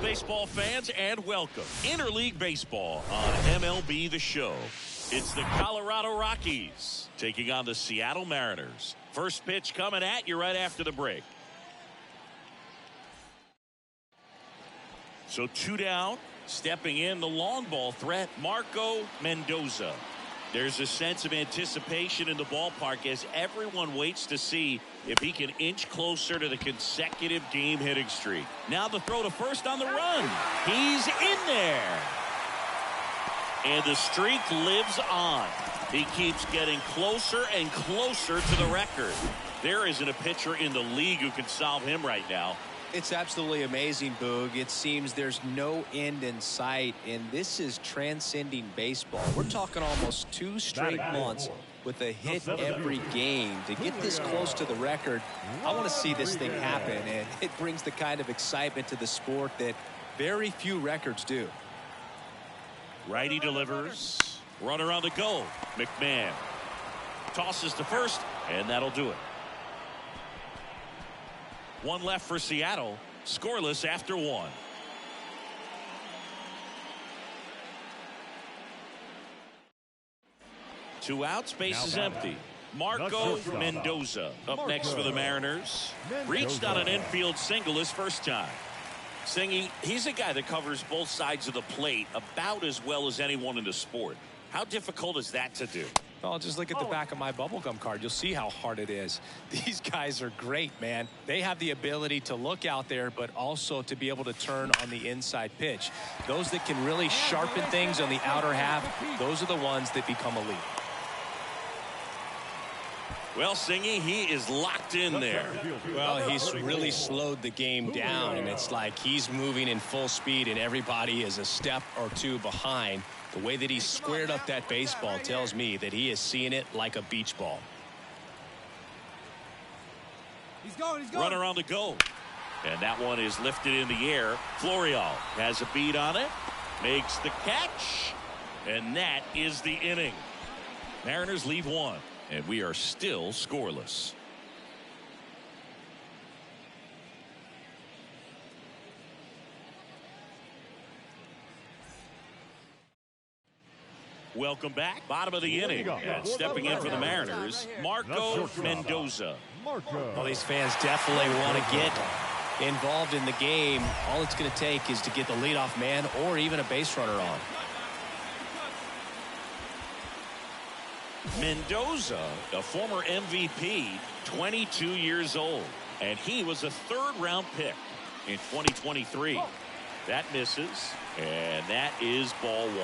baseball fans, and welcome. Interleague Baseball on MLB The Show. It's the Colorado Rockies taking on the Seattle Mariners. First pitch coming at you right after the break. So 2 down, stepping in the long ball threat, Marco Mendoza. There's a sense of anticipation in the ballpark as everyone waits to see if he can inch closer to the consecutive game hitting streak. Now the throw to first on the run. He's in there. And the streak lives on. He keeps getting closer and closer to the record. There isn't a pitcher in the league who can solve him right now. It's absolutely amazing, Boog. It seems there's no end in sight, and this is transcending baseball. We're talking almost 2 straight months with a hit every game. To get this close to the record, I want to see this thing happen, and it brings the kind of excitement to the sport that very few records do. Righty delivers. Runner on the go. McMahon tosses to first, and that'll do it. 1 left for Seattle. Scoreless after 1. Two outs, base is empty. Marco Mendoza up next for the Mariners. Reached on an infield single his first time. Singy, he's a guy that covers both sides of the plate about as well as anyone in the sport. How difficult is that to do? Well, just look at the back of my bubblegum card. You'll see how hard it is. These guys are great, man. They have the ability to look out there, but also to be able to turn on the inside pitch. Those that can really sharpen things on the outer half, those are the ones that become elite. Well, Singy, he is locked in there. Well, he's really slowed the game down, and it's like he's moving in full speed, and everybody is a step or 2 behind. The way that he squared up that baseball tells me that he is seeing it like a beach ball. He's going. Runner on the go. And that one is lifted in the air. Florial has a beat on it. Makes the catch. And that is the inning. Mariners leave 1. And we are still scoreless. Welcome back. Bottom of the inning. And stepping in for the Mariners, Marco Mendoza. Well, these fans definitely want to get involved in the game. All it's going to take is to get the leadoff man or even a base runner on. Mendoza, a former MVP, 22 years old. And he was a 3rd-round pick in 2023. That misses. And that is ball 1.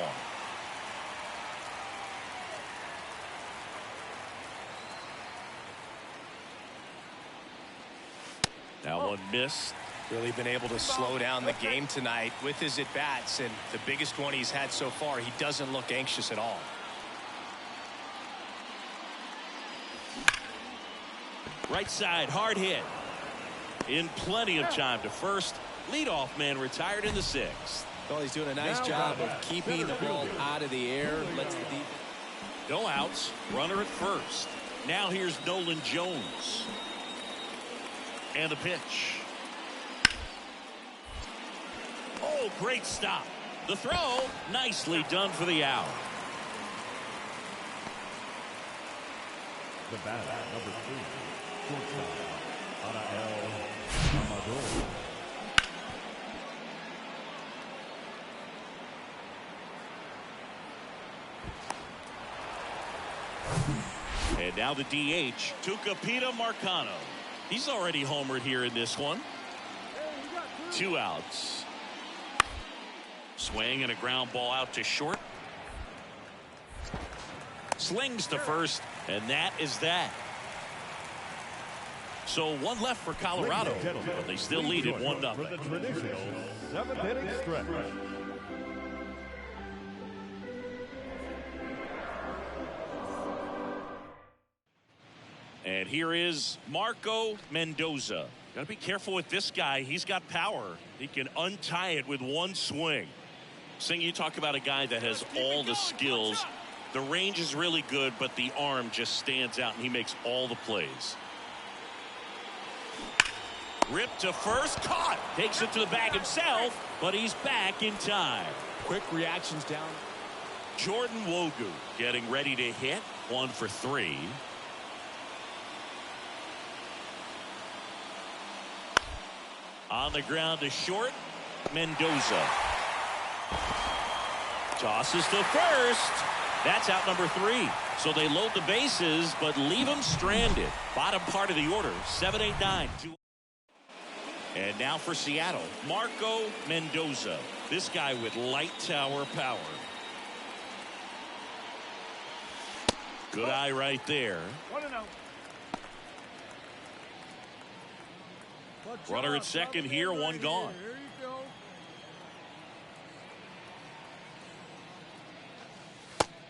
That one missed. Really been able to slow down the game tonight with his at-bats, and the biggest one he's had so far, he doesn't look anxious at all. Right side, hard hit. In plenty of time to first. Leadoff man retired in the 6th. Well, he's doing a nice job of keeping the ball out of the air. Lets the deep. No outs. Runner at first. Now here's Nolan Jones. And the pitch. Oh, great stop. The throw, nicely done for the out. The bat, number 3, shortstop, Amador. And now the DH, Tucupita Marcano. He's already homered here in this one. 2 outs. Swing and a ground ball out to short. Slings to first, and that is that. So 1 left for Colorado, but they still lead it 1-0. For the traditional 7th-inning stretch. And here is Marco Mendoza. Got to be careful with this guy. He's got power. He can untie it with 1 swing. Sing, you talk about a guy that has all the skills. The range is really good, but the arm just stands out, and he makes all the plays. Ripped to first, caught. Takes it to the bag himself, but he's back in time. Quick reactions down. Jordan Wogu getting ready to hit. 1 for 3. On the ground to short. Mendoza. Tosses to first. That's out number 3. So they load the bases, but leave them stranded. Bottom part of the order. 7, 8, 9. And now for Seattle, Marco Mendoza. This guy with light tower power. Good eye right there. Runner at second here, 1 gone.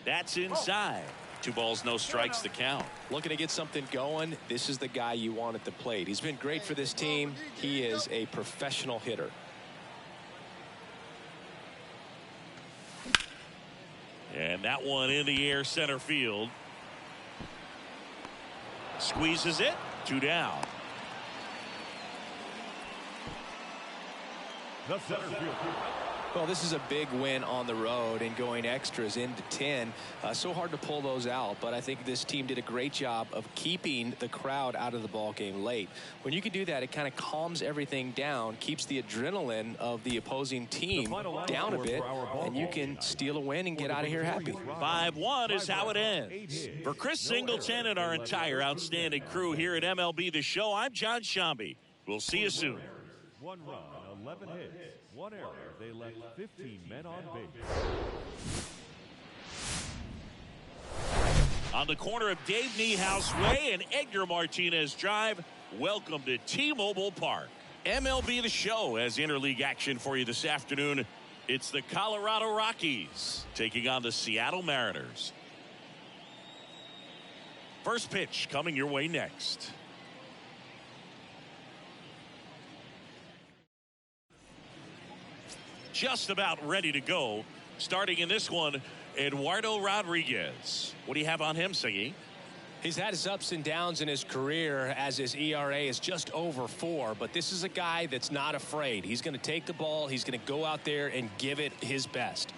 That's inside. 2 balls, no strikes to count. Looking to get something going. This is the guy you want at the plate. He's been great for this team. He is a professional hitter. And that one in the air, center field. Squeezes it. 2 down. The center field. Well, this is a big win on the road and going extras into 10. So hard to pull those out, but I think this team did a great job of keeping the crowd out of the ball game late. When you can do that, it kind of calms everything down, keeps the adrenaline of the opposing team down a bit, and you can steal a win and get out of here happy. 5-1 is how it ends. For Chris Singleton and our entire outstanding crew here at MLB The Show, I'm John Shambi. We'll see you soon. 1 run, 11 hits, 1 error. They left 15 men on base. On the corner of Dave Niehaus Way and Edgar Martinez Drive, welcome to T-Mobile Park. MLB The Show has interleague action for you this afternoon. It's the Colorado Rockies taking on the Seattle Mariners. First pitch coming your way next. Just about ready to go. Starting in this one, Eduardo Rodriguez. What do you have on him, Siggy? He's had his ups and downs in his career as his ERA is just over 4, but this is a guy that's not afraid. He's going to take the ball. He's going to go out there and give it his best.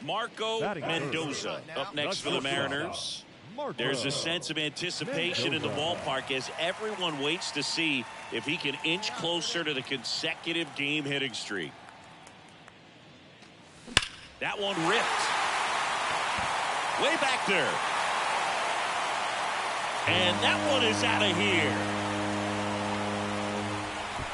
Marco Mendoza up next for the Mariners. There's a sense of anticipation in the ballpark as everyone waits to see if he can inch closer to the consecutive game hitting streak. That one ripped. Way back there. And that one is out of here.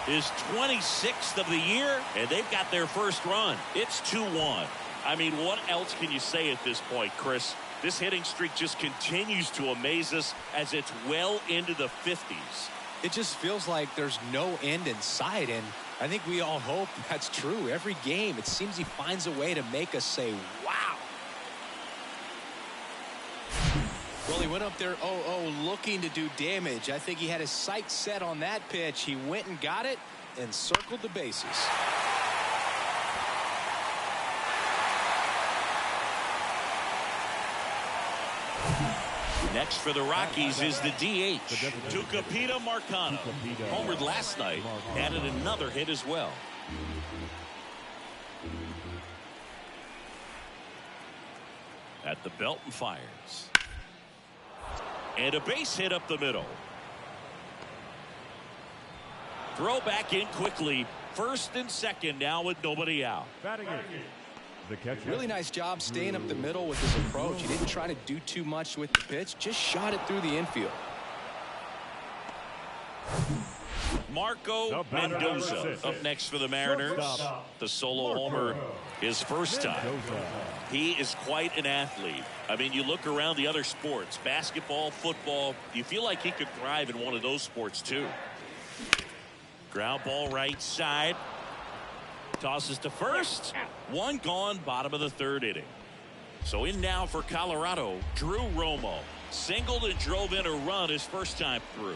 His 26th of the year, and they've got their first run. It's 2-1. I mean, what else can you say at this point, Chris? This hitting streak just continues to amaze us as it's well into the 50s. It just feels like there's no end in sight, and I think we all hope that's true. Every game, it seems he finds a way to make us say, wow. Well, he went up there 0-0 looking to do damage. I think he had his sights set on that pitch. He went and got it and circled the bases. Next for the Rockies is the DH, Tucupita Marcano. Homered last night, added another hit as well. At the belt and fires. And a base hit up the middle. Throw back in quickly. First and second now with nobody out. The catcher. Really nice job staying up the middle with his approach. He didn't try to do too much with the pitch, just shot it through the infield. Marco Mendoza up next for the Mariners. The solo homer his first time. He is quite an athlete. I mean, you look around the other sports, basketball, football, you feel like he could thrive in one of those sports too. Ground ball right side. Tosses to first. 1 gone, bottom of the 3rd inning. So in now for Colorado, Drew Romo. Singled and drove in a run his first time through.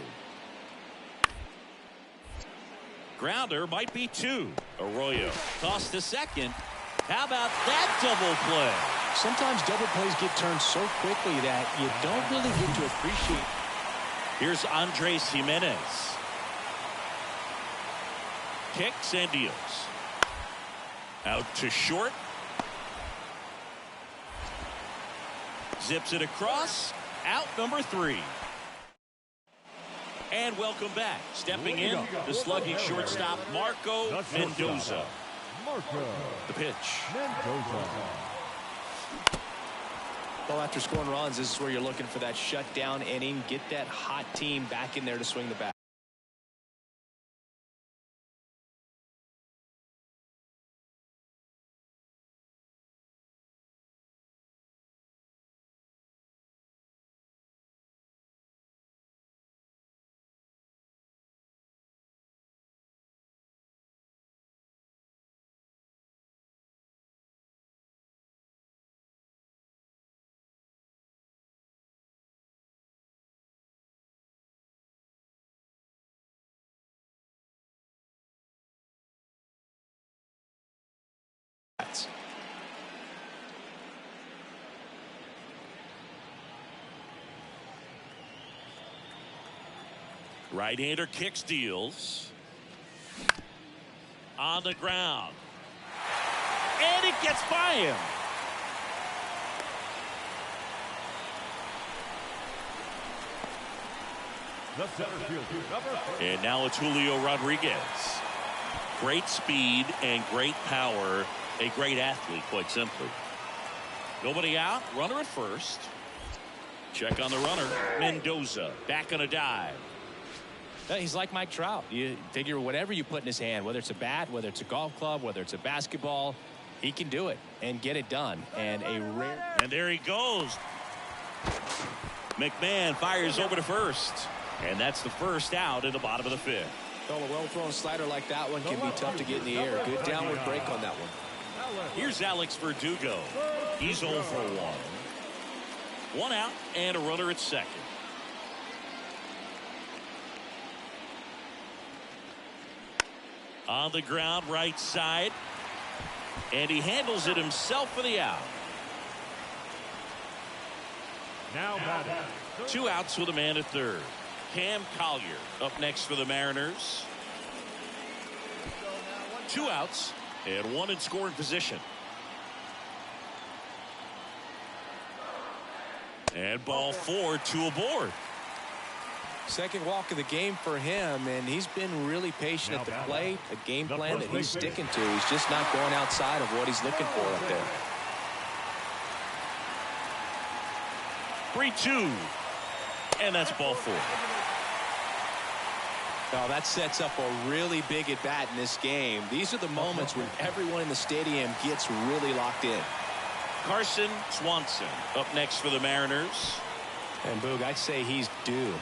Grounder might be 2. Arroyo tossed to second. How about that double play? Sometimes double plays get turned so quickly that you don't really get to appreciate. Here's Andres Jimenez. Kicks and deals. Out to short. Zips it across. Out number 3. And welcome back. Stepping in, the slugging shortstop, Marco Mendoza. The pitch. Well, after scoring runs, this is where you're looking for that shutdown inning. Get that hot team back in there to swing the bat. Right-hander kicks, deals. On the ground. And it gets by him. The center fielder, number 4. And now it's Julio Rodriguez. Great speed and great power. A great athlete, quite simply. Nobody out. Runner at first. Check on the runner. Mendoza back on a dive. He's like Mike Trout. You figure whatever you put in his hand, whether it's a bat, whether it's a golf club, whether it's a basketball, he can do it and get it done. And there he goes. McMahon fires over to first. And that's the first out in the bottom of the 5th. Well, a well-thrown slider like that one can be tough to get in the air. Good downward break on that one. Here's Alex Verdugo. He's 0 for 1. 1 out and a runner at second. On the ground, right side. And he handles it himself for the out. Now batting. 2 outs with a man at third. Cam Collier up next for the Mariners. 2 outs and 1 in scoring position. And ball 4, 2 aboard. Second walk of the game for him, and he's been really patient at the plate. A game plan that he's sticking to. He's just not going outside of what he's looking for up there. 3-2. And that's ball 4. Now that sets up a really big at bat in this game. These are the moments when everyone in the stadium gets really locked in. Carson Swanson up next for the Mariners. And Boog, I'd say he's due.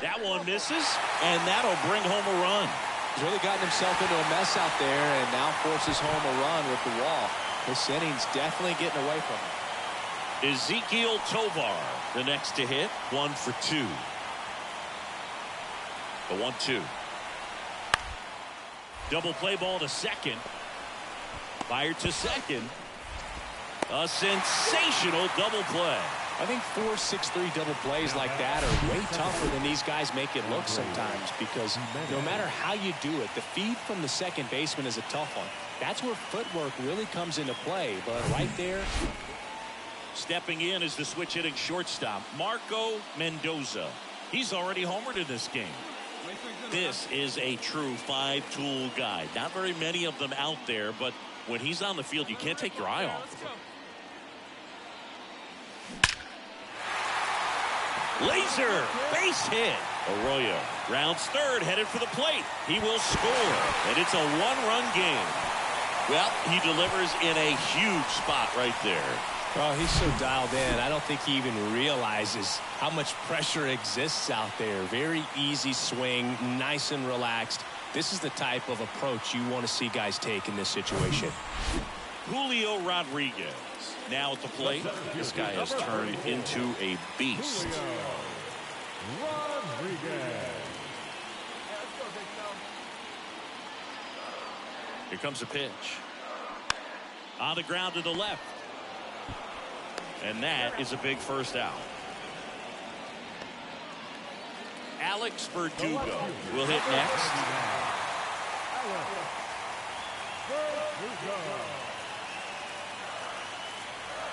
That one misses, and that'll bring home a run. He's really gotten himself into a mess out there and now forces home a run with the wall. This inning's definitely getting away from him. Ezekiel Tovar, the next to hit, 1 for 2. The 1-2. Double play ball to second. Fired to second. A sensational double play. I think 4-6-3 double plays like that are way tougher than these guys make it look sometimes, because no matter how you do it, the feed from the second baseman is a tough one. That's where footwork really comes into play. But right there, stepping in is the switch hitting shortstop, Marco Mendoza. He's already homered in this game. This is a true 5-tool guy. Not very many of them out there, but when he's on the field, you can't take your eye off of him. Laser base hit. Arroyo rounds third, headed for the plate. He will score, and it's a 1-run game. Well, he delivers in a huge spot right there. Well, he's so dialed in. I don't think he even realizes how much pressure exists out there. Very easy swing, nice and relaxed. This is the type of approach you want to see guys take in this situation. Julio Rodriguez now at the plate. This guy has turned into a beast. Here comes a pitch. On the ground to the left. And that is a big first out. Alex Verdugo will hit next.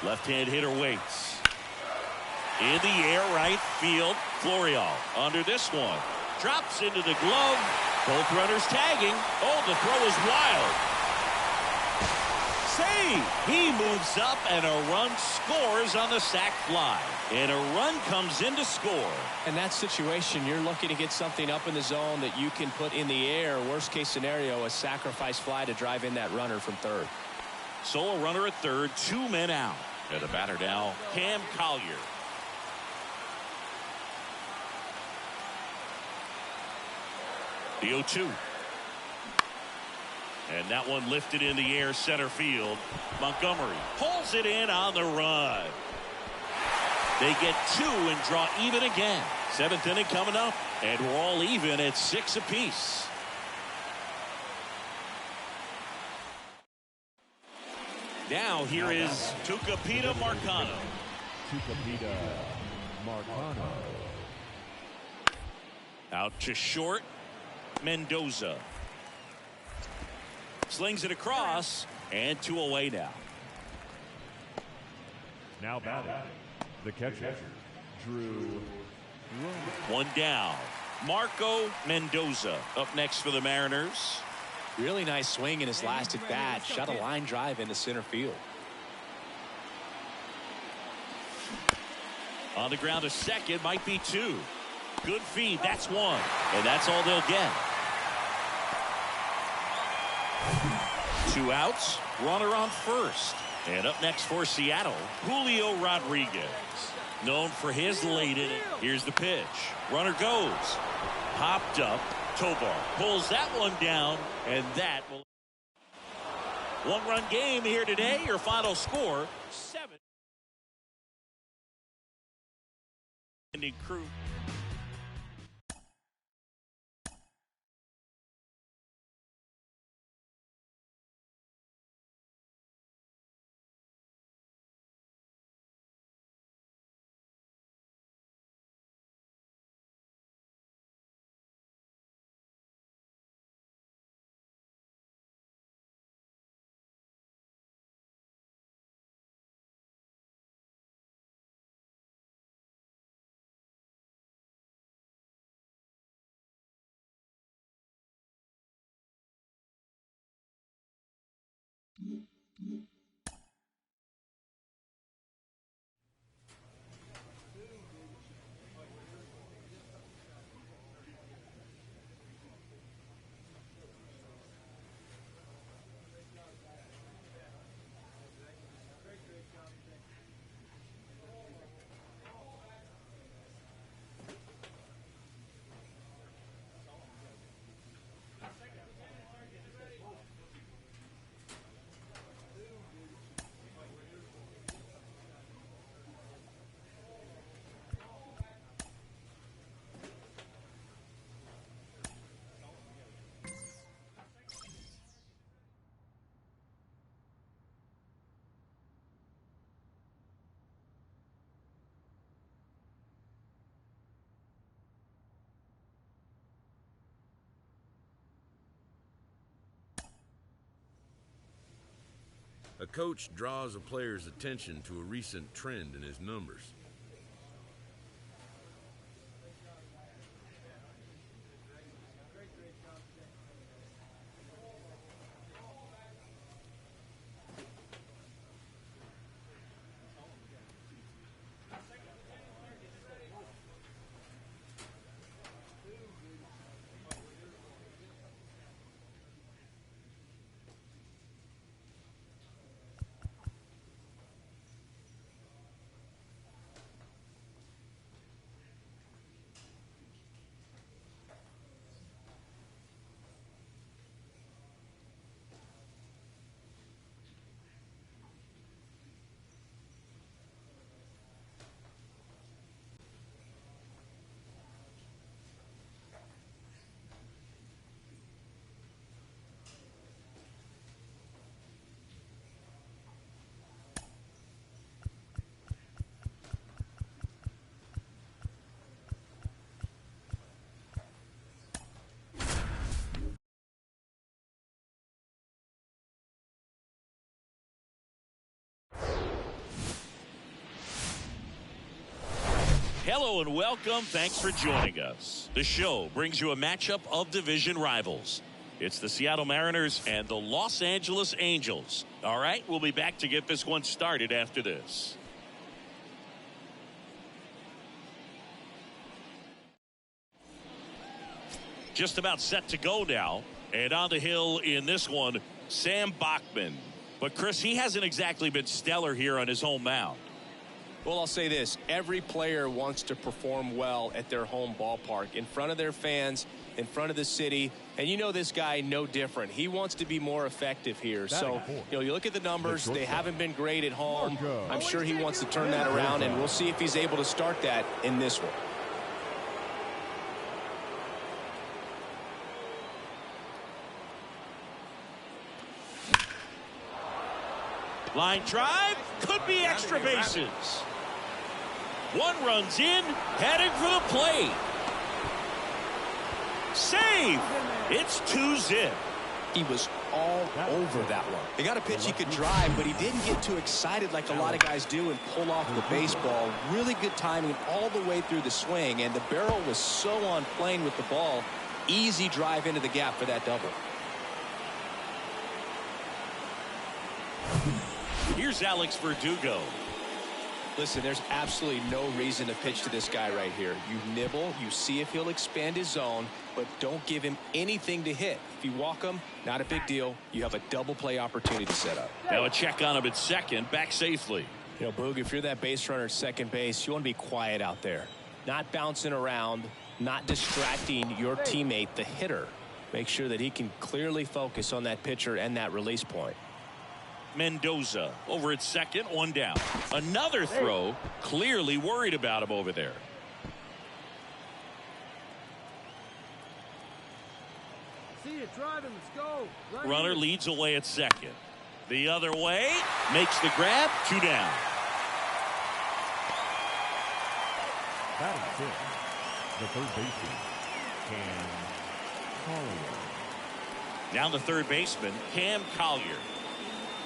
Left-hand hitter waits. In the air, right field. Florial under this one. Drops into the glove. Both runners tagging. Oh, the throw is wild. Save! He moves up and a run scores on the sac fly. And a run comes in to score. In that situation, you're looking to get something up in the zone that you can put in the air. Worst case scenario, a sacrifice fly to drive in that runner from third. Solo runner at third, 2 men out. And the batter now, Cam Collier. The 0-2. And that one lifted in the air center field. Montgomery pulls it in on the run. They get 2 and draw even again. 7th inning coming up, and we're all even at 6 apiece. Now here is Tucupita Marcano. Tucupita Marcano. Out to short. Mendoza. Slings it across, and 2 away now. Now batting, the catcher, Drew. 1 down. Marco Mendoza up next for the Mariners. Really nice swing in his last at bat. Shot a line drive into center field. On the ground to second, might be 2. Good feed, that's 1. And that's all they'll get. 2 outs, runner on first. And up next for Seattle, Julio Rodriguez. Known for his late inning. Here's the pitch. Runner goes. Popped up. Tovar pulls that one down, and that will. 1-run game here today. Your final score, 7. Ending crew. A coach draws a player's attention to a recent trend in his numbers. Hello and welcome. Thanks for joining us. The show brings you a matchup of division rivals. It's the Seattle Mariners and the Los Angeles Angels. All right, we'll be back to get this one started after this. Just about set to go now. And on the hill in this one, Sam Bachman. But Chris, he hasn't exactly been stellar here on his home mound. Well, I'll say this. Every player wants to perform well at their home ballpark, in front of their fans, in front of the city. And you know this guy no different. He wants to be more effective here. So, you look at the numbers. They haven't been great at home. I'm sure he wants to turn that around, and we'll see if he's able to start that in this one. Line drive, could be extra bases. One runs in, heading for the plate. Save. It's 2-zip. He was all over that one. He got a pitch he could drive, but he didn't get too excited like a lot of guys do and pull off the baseball. Really good timing all the way through the swing, and the barrel was so on plane with the ball. Easy drive into the gap for that double. Here's Alex Verdugo. Listen, there's absolutely no reason to pitch to this guy right here. You nibble, you see if he'll expand his zone, but don't give him anything to hit. If you walk him, not a big deal. You have a double play opportunity to set up. Now a check on him at second, back safely. You know, Boog, if you're that base runner at second base, you want to be quiet out there. Not bouncing around, not distracting your teammate, the hitter. Make sure that he can clearly focus on that pitcher and that release point. Mendoza over at second, one down. Another throw, clearly worried about him over there. See you driving, let's go. Runner leads away at second. The other way, makes the grab, 2 down. Batting fifth, the third baseman, Cam Collier. Down the third baseman, Cam Collier.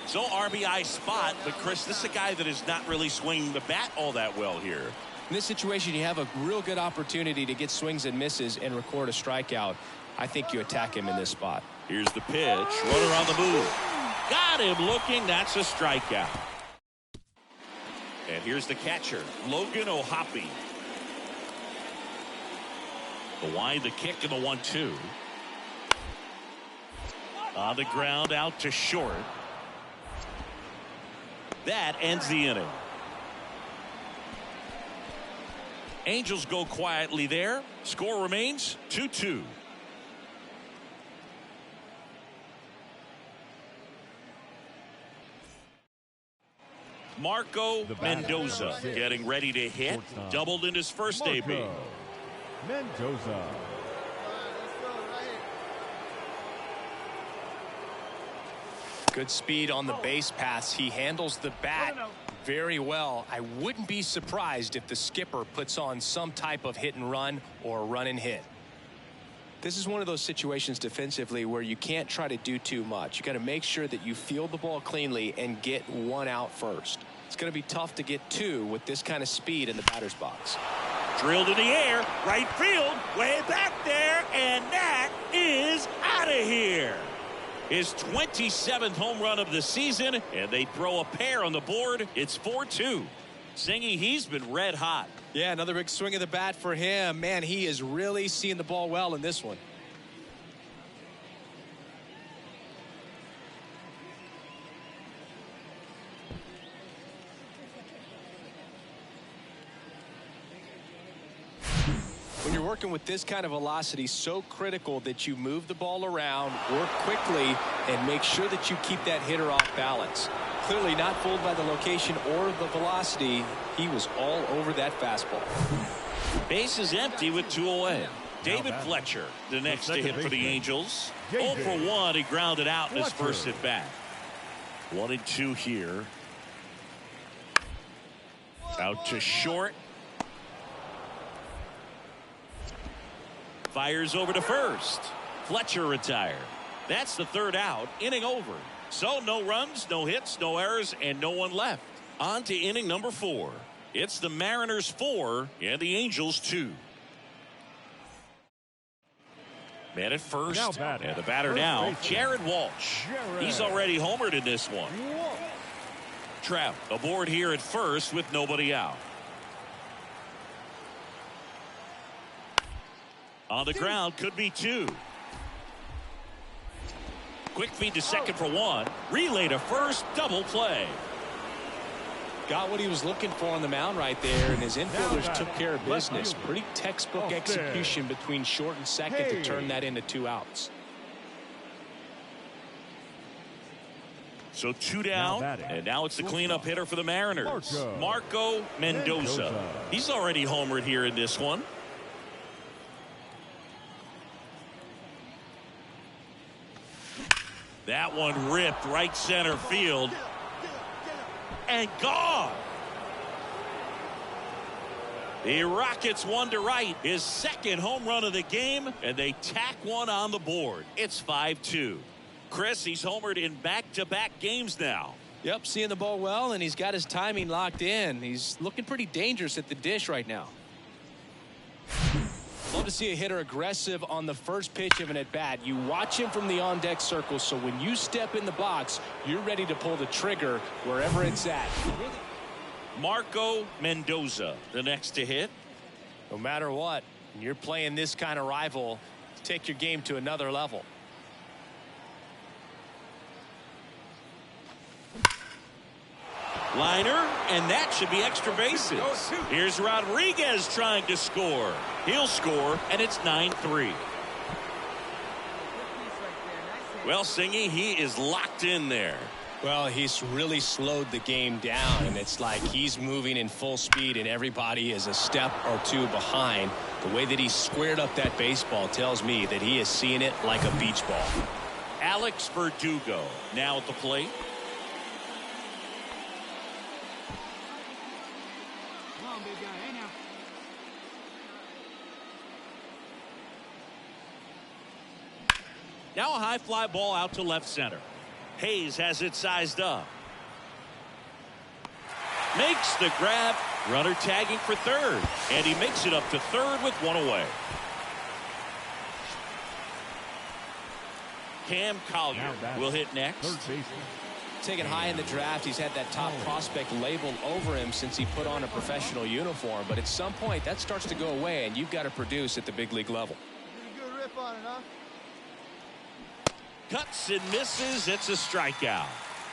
So RBI spot, but Chris, this is a guy that is not really swinging the bat all that well here. In this situation, you have a real good opportunity to get swings and misses and record a strikeout. I think you attack him in this spot. Here's the pitch. Runner on the move. Got him looking. That's a strikeout. And here's the catcher, Logan O'Hoppe. The wide, the kick, and the 1-2. On the ground, out to short. That ends the inning. Angels go quietly there. Score remains 2-2. Marco Mendoza getting ready to hit. Doubled in his first debut. Mendoza. Good speed on the base pass. He handles the bat very well. I wouldn't be surprised if the skipper puts on some type of hit and run or run and hit. This is one of those situations defensively where you can't try to do too much. You got to make sure that you field the ball cleanly and get one out first. It's going to be tough to get two with this kind of speed in the batter's box. Drilled in the air, right field, way back there, and that is out of here. His 27th home run of the season, and they throw a pair on the board. It's 4-2. Singy, he's been red hot. Yeah, another big swing of the bat for him. Man, he is really seeing the ball well in this one. When you're working with this kind of velocity, so critical that you move the ball around, work quickly, and make sure that you keep that hitter off balance. Clearly not fooled by the location or the velocity. He was all over that fastball. Base is empty with 2 away. David Fletcher, the next to hit for the Angels. 0 for 1, he grounded out in his first at bat. 1-2 here. Out to short. Fires over to first. Fletcher retired. That's the third out. Inning over. So no runs, no hits, no errors, and no one left. On to inning number 4. It's the Mariners 4 and the Angels 2. Man at first, and the batter now, Jared Walsh. He's already homered in this one. Trout aboard here at first with nobody out. On the ground, could be 2. Quick feed to second for 1. Relay to first, double play. Got what he was looking for on the mound right there, and his infielders took care of business. Pretty textbook execution between short and second to turn that into 2 outs. So 2 down, and now it's the cleanup hitter for the Mariners, Marco Mendoza. He's already homered here in this one. That one ripped right center field. And gone. The Rockets 1 to right, his second home run of the game, and they tack one on the board. It's 5-2. Chris, he's homered in back-to-back games now. Yep, seeing the ball well, and he's got his timing locked in. He's looking pretty dangerous at the dish right now. Love to see a hitter aggressive on the first pitch of an at-bat. You watch him from the on-deck circle, so when you step in the box, you're ready to pull the trigger wherever it's at. Marco Mendoza, the next to hit. No matter what, when you're playing this kind of rival, take your game to another level. Liner, and that should be extra bases. Here's Rodriguez trying to score. He'll score, and it's 9-3. Well, Singy, he is locked in there. Well, he's really slowed the game down, and it's like he's moving in full speed, and everybody is a step or 2 behind. The way that he squared up that baseball tells me that he is seeing it like a beach ball. Alex Verdugo now at the plate. Now a high fly ball out to left center. Hayes has it sized up. Makes the grab. Runner tagging for third. And he makes it up to third with 1 away. Cam Collier will hit next. Taken high in the draft, he's had that top prospect labeled over him since he put on a professional uniform. But at some point, that starts to go away, and you've got to produce at the big league level. Good rip on it, huh? Cuts and misses. It's a strikeout.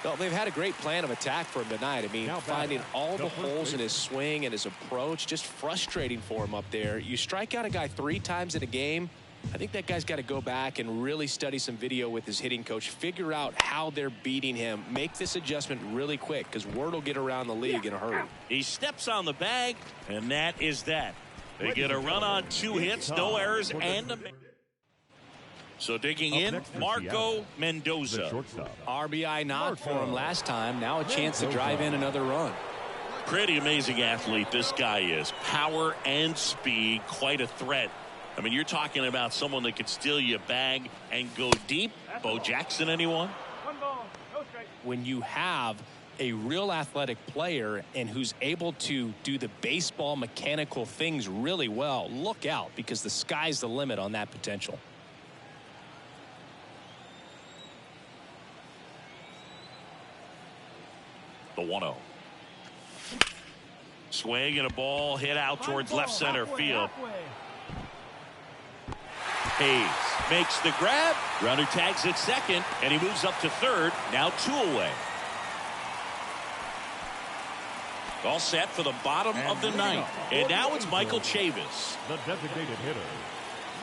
Well, they've had a great plan of attack for him tonight. I mean, finding all the holes in his swing and his approach, just frustrating for him up there. You strike out a guy 3 times in a game, I think that guy's got to go back and really study some video with his hitting coach, figure out how they're beating him, make this adjustment really quick, because word will get around the league in a hurry. He steps on the bag, and that is that. They get a run on 2 hits, no errors, and a... So digging in, Marco Mendoza. RBI nod for him last time. Now a chance to drive in another run. Pretty amazing athlete this guy is. Power and speed, quite a threat. I mean, you're talking about someone that could steal your bag and go deep. Bo Jackson, anyone? When you have a real athletic player and who's able to do the baseball mechanical things really well, look out, because the sky's the limit on that potential. The 1-0. Swing and a ball hit out towards left center field. Hayes makes the grab. Runner tags at second, and he moves up to third. Now 2 away. All set for the bottom of the 9th. And now it's Michael Chavis. The designated hitter,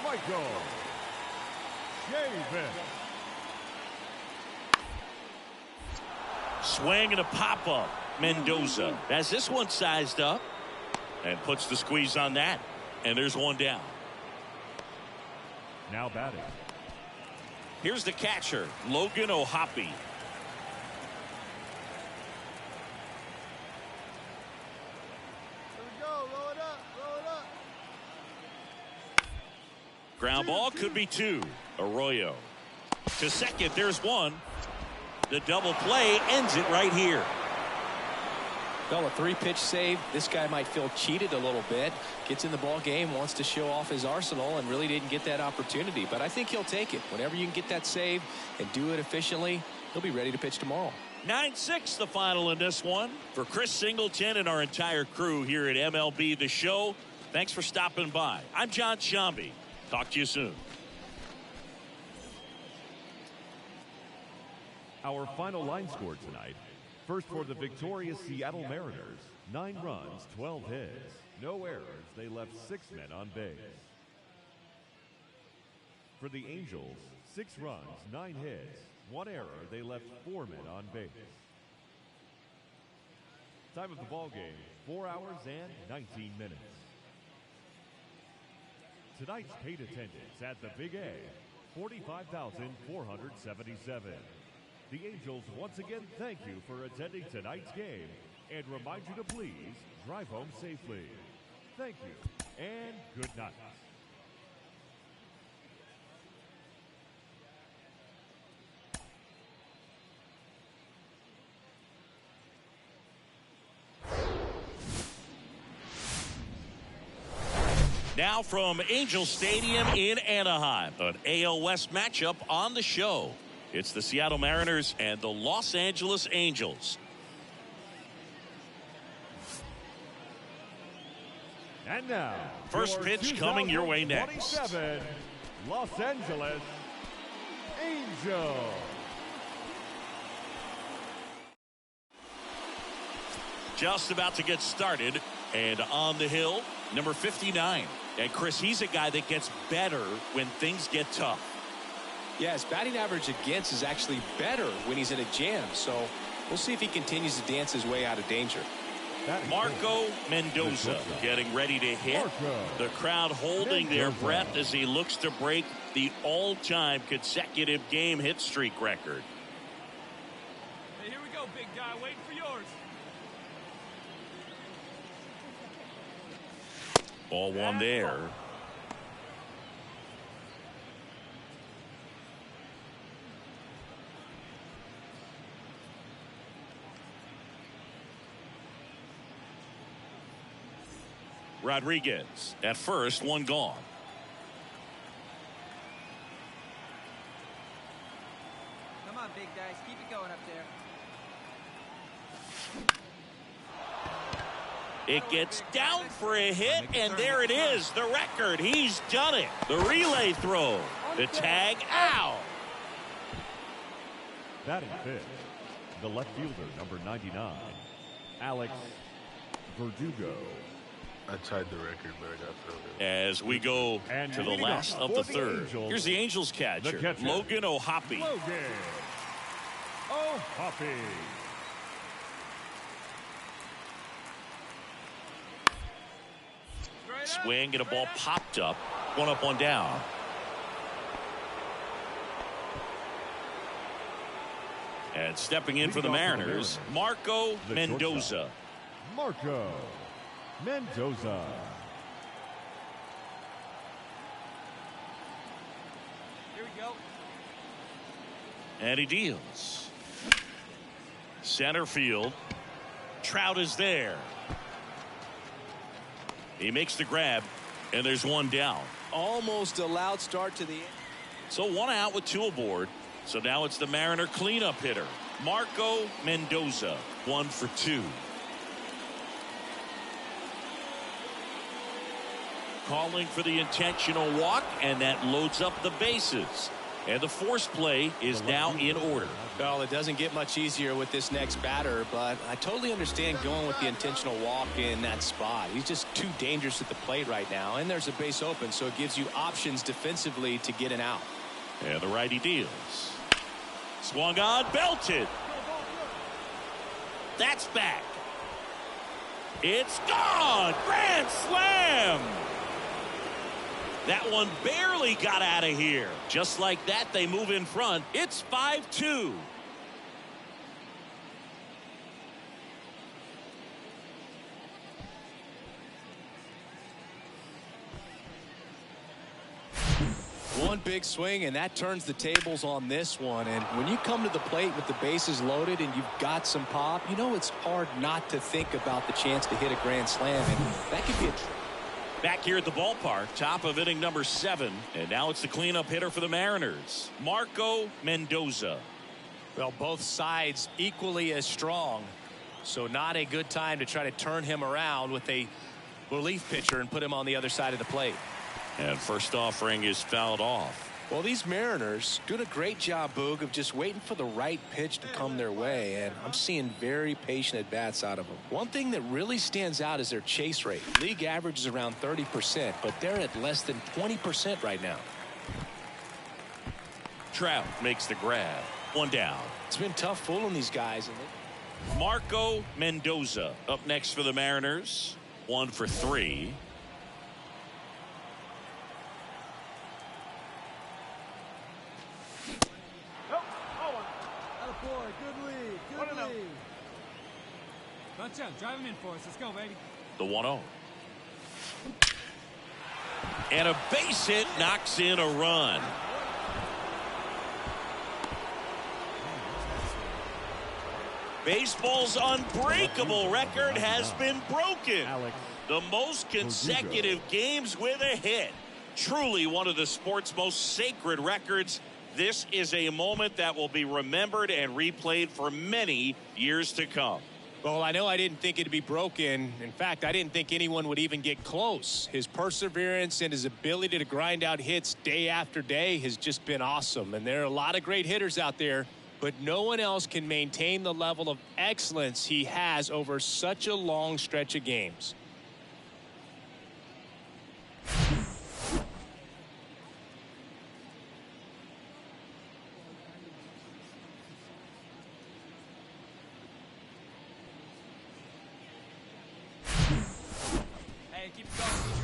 Michael Chavis. Swing and a pop-up. Mendoza has this one sized up and puts the squeeze on that. And there's 1 down. Now batting. Here's the catcher, Logan O'Hoppe. Here we go. Roll it up. Roll it up. Ground ball could be 2. Arroyo to second. There's 1. The double play ends it right here. Well, a 3-pitch save. This guy might feel cheated a little bit. Gets in the ball game, wants to show off his arsenal, and really didn't get that opportunity. But I think he'll take it. Whenever you can get that save and do it efficiently, he'll be ready to pitch tomorrow. 9-6 the final in this one. For Chris Singleton and our entire crew here at MLB The Show, thanks for stopping by. I'm John Shambi. Talk to you soon. Our final line score tonight. First for the victorious Seattle Mariners, 9 runs, 12 hits, no errors. They left 6 men on base. For the Angels, 6 runs, 9 hits, 1 error. They left 4 men on base. Time of the ball game, 4 hours and 19 minutes. Tonight's paid attendance at the Big A, 45,477. The Angels once again thank you for attending tonight's game and remind you to please drive home safely. Thank you and good night. Now from Angel Stadium in Anaheim, an AL West matchup on the show. It's the Seattle Mariners and the Los Angeles Angels. And now, first pitch coming your way next. Los Angeles Angels. Just about to get started, and on the hill, number 59. And Chris, he's a guy that gets better when things get tough. Yeah, his batting average against is actually better when he's in a jam. So we'll see if he continues to dance his way out of danger. Marco Mendoza getting ready to hit. The crowd holding their breath as he looks to break the all-time consecutive game hit streak record. Hey, here we go, big guy. Waiting for yours. Ball one there. Rodriguez at first, one gone. Come on, big guys. Keep it going up there. It gets down for a hit, and there it is, the record. He's done it. The relay throw. The tag out. Batting fifth, the left fielder, number 99, Alex Verdugo. I tied the record, but I got thrown in. As we go to the last of the third. Here's the Angels catcher, Logan O'Hoppe. Logan O'Hoppe. Swing and a ball popped up. One up, one down. And stepping in for the Mariners, Marco Mendoza. Marco Mendoza. Here we go. And he deals. Center field. Trout is there. He makes the grab, and there's one down. Almost a loud start to the end. So one out with 2 aboard. So now it's the Mariner cleanup hitter, Marco Mendoza, 1 for 2. Calling for the intentional walk, and that loads up the bases. And the force play is now in order. Well, it doesn't get much easier with this next batter, but I totally understand going with the intentional walk in that spot. He's just too dangerous at the plate right now, and there's a base open, so it gives you options defensively to get an out. And the righty deals. Swung on, belted. That's back. It's gone. Grand slam. That one barely got out of here. Just like that, they move in front. It's 5-2. One big swing, and that turns the tables on this one. And when you come to the plate with the bases loaded and you've got some pop, you know it's hard not to think about the chance to hit a grand slam, and that could be a Back here at the ballpark, top of inning number 7, and now it's the cleanup hitter for the Mariners, Marco Mendoza. Well, both sides equally as strong, so not a good time to try to turn him around with a relief pitcher and put him on the other side of the plate. And first offering is fouled off. Well, these Mariners doing a great job, Boog, of just waiting for the right pitch to come their way, and I'm seeing very patient at-bats out of them. One thing that really stands out is their chase rate. League average is around 30%, but they're at less than 20% right now. Trout makes the grab. One down. It's been tough fooling these guys. Marco Mendoza up next for the Mariners. 1 for 3. Touchdown. Drive him in for us. Let's go, baby. The 1-0. And a base hit knocks in a run. Baseball's unbreakable record has been broken. The most consecutive games with a hit. Truly one of the sport's most sacred records. This is a moment that will be remembered and replayed for many years to come. Well, I know I didn't think it'd be broken. In fact, I didn't think anyone would even get close. His perseverance and his ability to grind out hits day after day has just been awesome. And there are a lot of great hitters out there, but no one else can maintain the level of excellence he has over such a long stretch of games.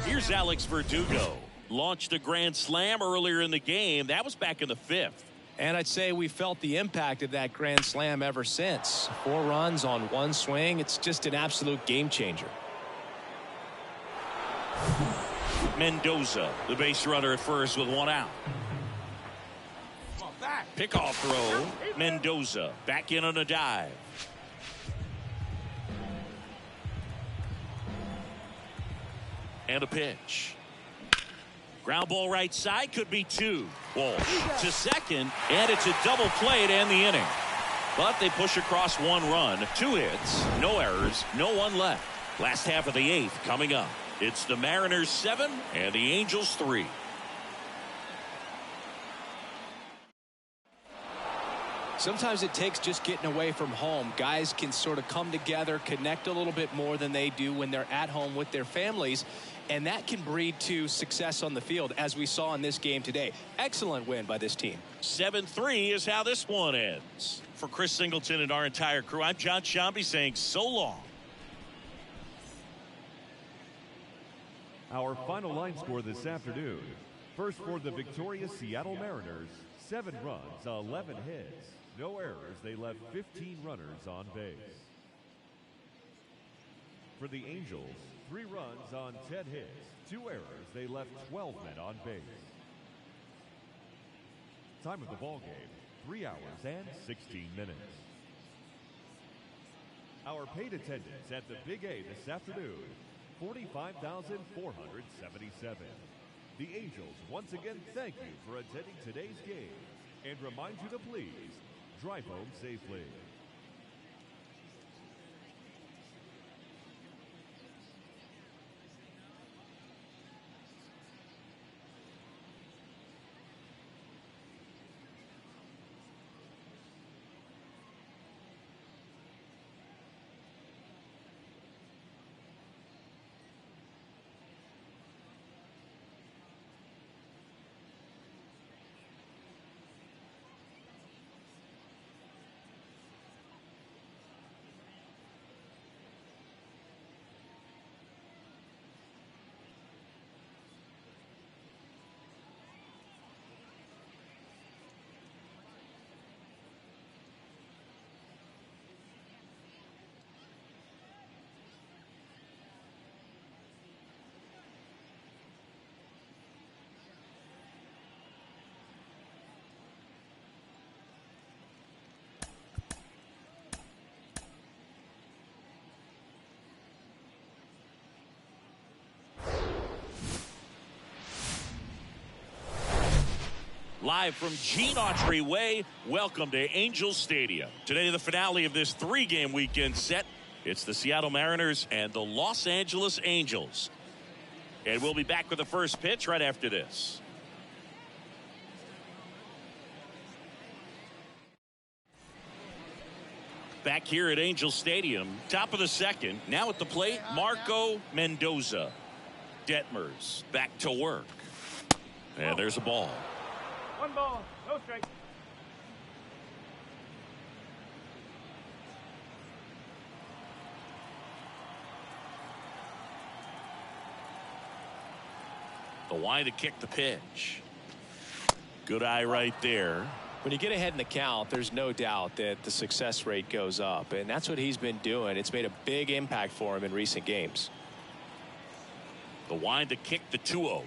Here's Alex Verdugo. Launched a grand slam earlier in the game. That was back in the 5th. And I'd say we felt the impact of that grand slam ever since. 4 runs on 1 swing. It's just an absolute game changer. Mendoza, the base runner at first with 1 out. Pickoff throw. Mendoza back in on a dive. And a pitch. Ground ball right side, could be 2. Walsh to second, and it's a double play to end the inning. But they push across 1 run, 2 hits, no errors, no one left. Last half of the 8th coming up. It's the Mariners 7 and the Angels 3. Sometimes it takes just getting away from home. Guys can sort of come together, connect a little bit more than they do when they're at home with their families. And that can breed to success on the field, as we saw in this game today. Excellent win by this team. 7-3 is how this one ends. For Chris Singleton and our entire crew, I'm John Shambi saying so long. Our final line score this afternoon. First for the victorious Seattle Mariners, 7 runs, 11 hits. No errors. They left 15 runners on base. For the Angels, 3 runs on 10 hits. 2 errors. They left 12 men on base. Time of the ball game, 3 hours and 16 minutes. Our paid attendance at the Big A this afternoon, 45,477. The Angels once again thank you for attending today's game and remind you to please drive home safely. Live from Gene Autry Way, welcome to Angels Stadium. Today, the finale of this 3-game weekend set. It's the Seattle Mariners and the Los Angeles Angels. And we'll be back with the first pitch right after this. Back here at Angel Stadium, top of the second. Now at the plate, Marco Mendoza. Detmers back to work. And there's a ball. 1 ball, no strike. The wind to kick the pitch. Good eye right there. When you get ahead in the count, there's no doubt that the success rate goes up, and that's what he's been doing. It's made a big impact for him in recent games. The wind to kick the 2-0.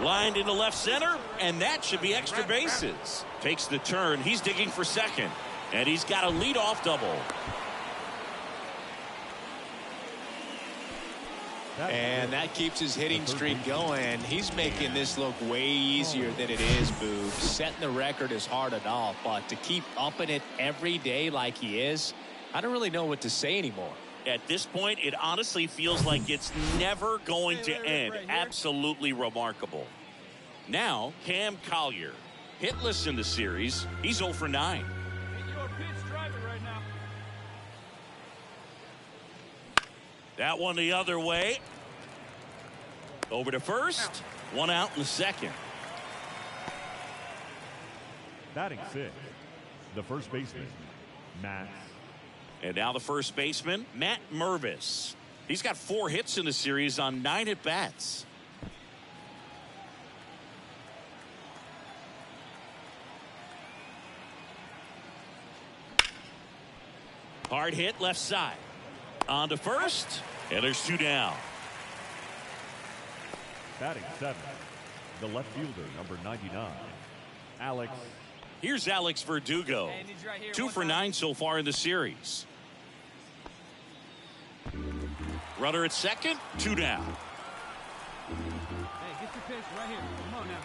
Lined into left center, and that should be extra bases. Takes the turn. He's digging for second, and he's got a leadoff double. And that keeps his hitting streak going. He's making this look way easier than it is, Boog. Setting the record is hard enough, but to keep upping it every day like he is, I don't really know what to say anymore. At this point, it honestly feels like it's never going to end. Absolutely remarkable. Now, Cam Collier. Hitless in the series. He's 0 for 9. Your pitch, drive it right now. That one the other way. Over to first. 1 out in the second. Batting 6, the first baseman, Matt. And now the first baseman, Matt Mervis. He's got 4 hits in the series on 9 at-bats. Hard hit left side. On to first, and there's 2 down. Batting 7, the left fielder, number 99, Alex. Here's Alex Verdugo. Hey, he's right here. 2 for 9 so far in the series. Runner at second, 2 down. Hey, get your pitch right here. Come on now.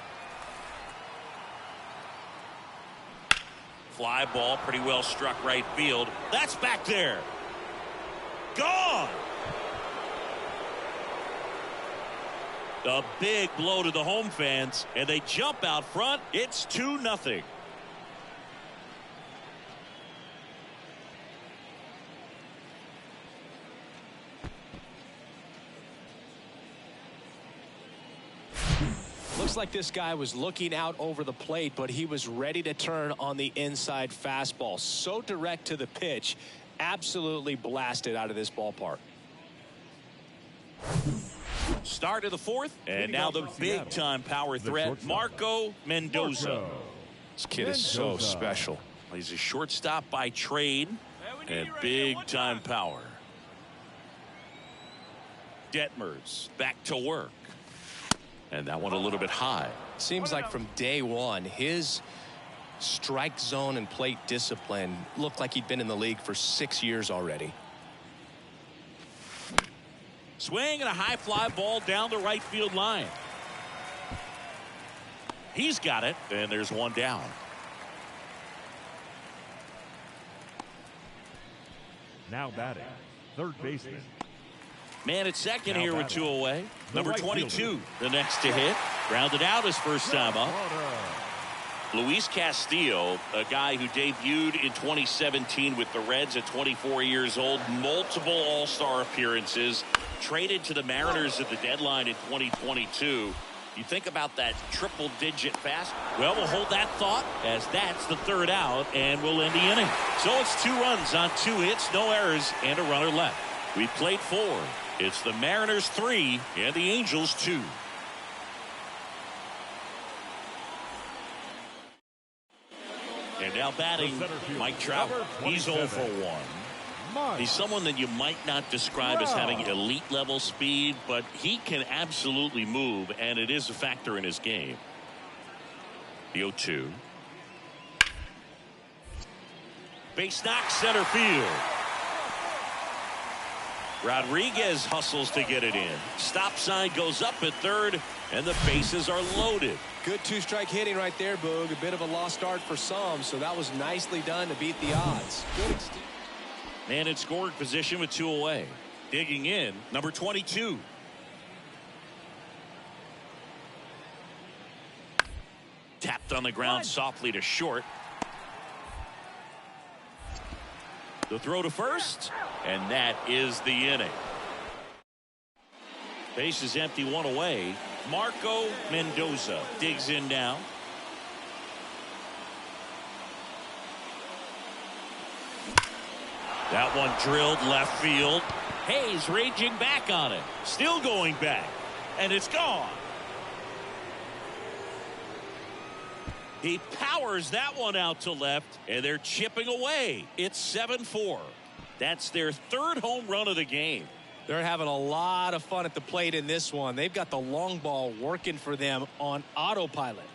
Fly ball, pretty well struck right field. That's back there. Gone. A big blow to the home fans, and they jump out front. It's 2-0. Looks like this guy was looking out over the plate, but he was ready to turn on the inside fastball. So direct to the pitch, absolutely blasted out of this ballpark. Start of the 4th, and now the big-time power threat, Marco Mendoza. This kid is so special. He's a shortstop by trade, and big-time power. Detmers back to work. And that one a little bit high. Seems like from day one, his strike zone and plate discipline looked like he'd been in the league for 6 years already. Swing and a high fly ball down the right field line. He's got it, and there's 1 down. Now batting, third baseman. Man at second Now here with batting. 2 away. The Number right 22, fielder. the next to hit. Grounded out his first time up. Luis Castillo, a guy who debuted in 2017 with the Reds at 24 years old. Multiple all-star appearances. Traded to the Mariners at the deadline in 2022. You think about that triple-digit fast. Well, we'll hold that thought as that's the 3rd out, and we'll end the inning. So it's 2 runs on 2 hits, no errors, and a runner left. We played 4. It's the Mariners 3 and the Angels 2. And now batting, Mike Trout. He's 0 for 1. He's someone that you might not describe as having elite level speed, but he can absolutely move, and it is a factor in his game. The 0-2. Base knock, center field. Rodriguez hustles to get it in. Stop sign goes up at third, and the bases are loaded. Good two-strike hitting right there, Boog. A bit of a lost start for some, so that was nicely done to beat the odds. Good. Man in scoring position with 2 away. Digging in, number 22. Tapped on the ground softly to short. The throw to first, and that is the inning. Base is empty, 1 away. Marco Mendoza digs in now. That one drilled left field. Hayes raging back on it. Still going back. And it's gone. He powers that one out to left, and they're chipping away. It's 7-4. That's their 3rd home run of the game. They're having a lot of fun at the plate in this one. They've got the long ball working for them on autopilot.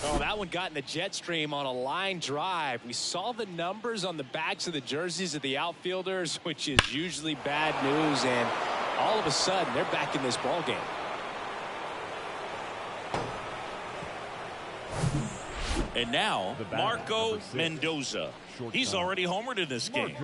Oh, that one got in the jet stream on a line drive. We saw the numbers on the backs of the jerseys of the outfielders, which is usually bad news, and all of a sudden they're back in this ball game. And now Marco Mendoza. He's already homered in this game.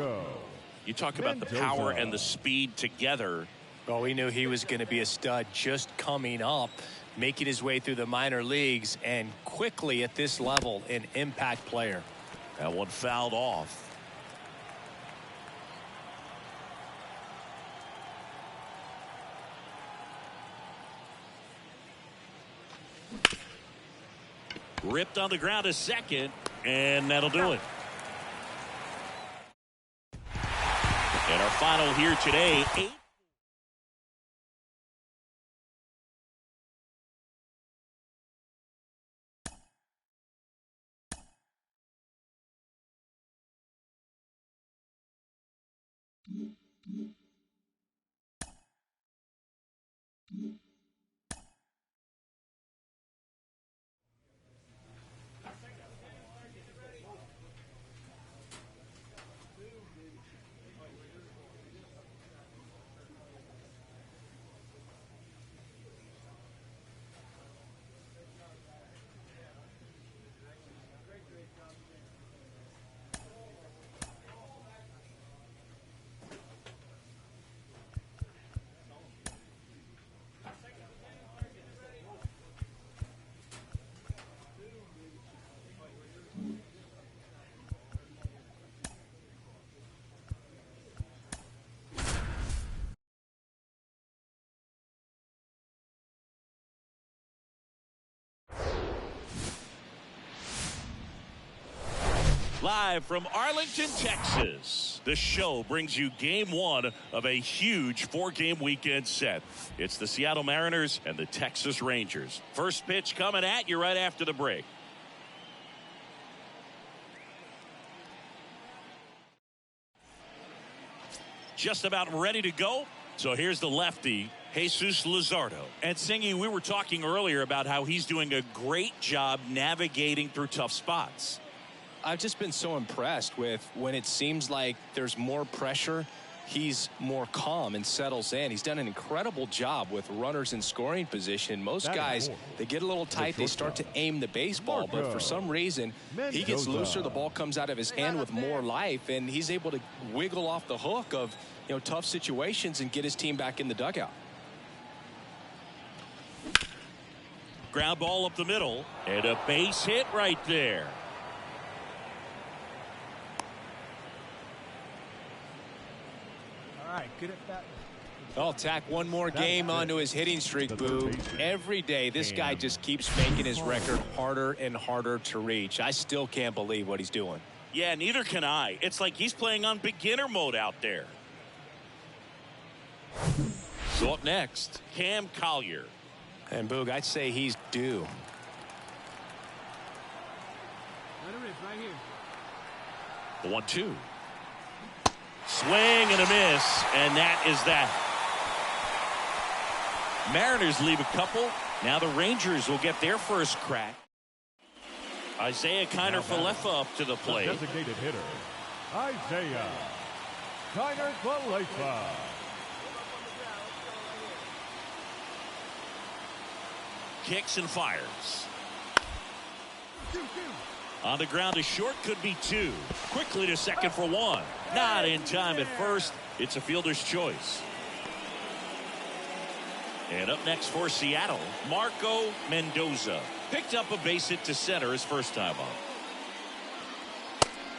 You talk about the power and the speed together. Oh, we knew he was going to be a stud just coming up, making his way through the minor leagues, and quickly at this level an impact player. That one fouled off. Ripped on the ground to second, and that'll do it. And our final here today, 8. Live from Arlington, Texas, the show brings you game 1 of a huge 4-game weekend set. It's the Seattle Mariners and the Texas Rangers. First pitch coming at you right after the break. Just about ready to go. So here's the lefty, Jesus Luzardo. And Singy, we were talking earlier about how he's doing a great job navigating through tough spots. I've just been so impressed with when it seems like there's more pressure, he's more calm and settles in. He's done an incredible job with runners in scoring position. Most guys, they get a little tight, they start to aim the baseball, but for some reason, he gets looser, the ball comes out of his hand with more life, and he's able to wiggle off the hook of, you know, tough situations and get his team back in the dugout. Ground ball up the middle, and a base hit right there. All right, good at that. I'll tack one more game onto his hitting streak, Boo. Every day, this guy just keeps making his record harder and harder to reach. I still can't believe what he's doing. Yeah, neither can I. It's like he's playing on beginner mode out there. So up next, Cam Collier. And Boog, I'd say he's due. Right here. The 1-2. Swing and a miss, and that is that. Mariners leave a couple Now the Rangers will get their first crack. Isaiah Kiner-Falefa up to the plate. Designated hitter, Isaiah Kiner-Falefa. Kicks and fires. On the ground to short, could be 2. Quickly to second for 1. Not in time at first. It's a fielder's choice. And up next for Seattle, Marco Mendoza. Picked up a base hit to center his first time up.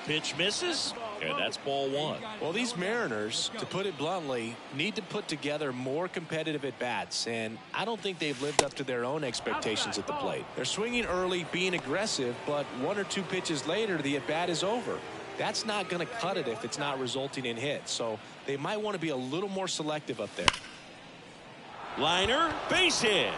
Pitch misses, and that's ball 1. Well, these Mariners, to put it bluntly, need to put together more competitive at-bats, and I don't think they've lived up to their own expectations at the plate. They're swinging early, being aggressive, but 1 or 2 pitches later, the at-bat is over. That's not going to cut it if it's not resulting in hits, so they might want to be a little more selective up there. Liner, base hit.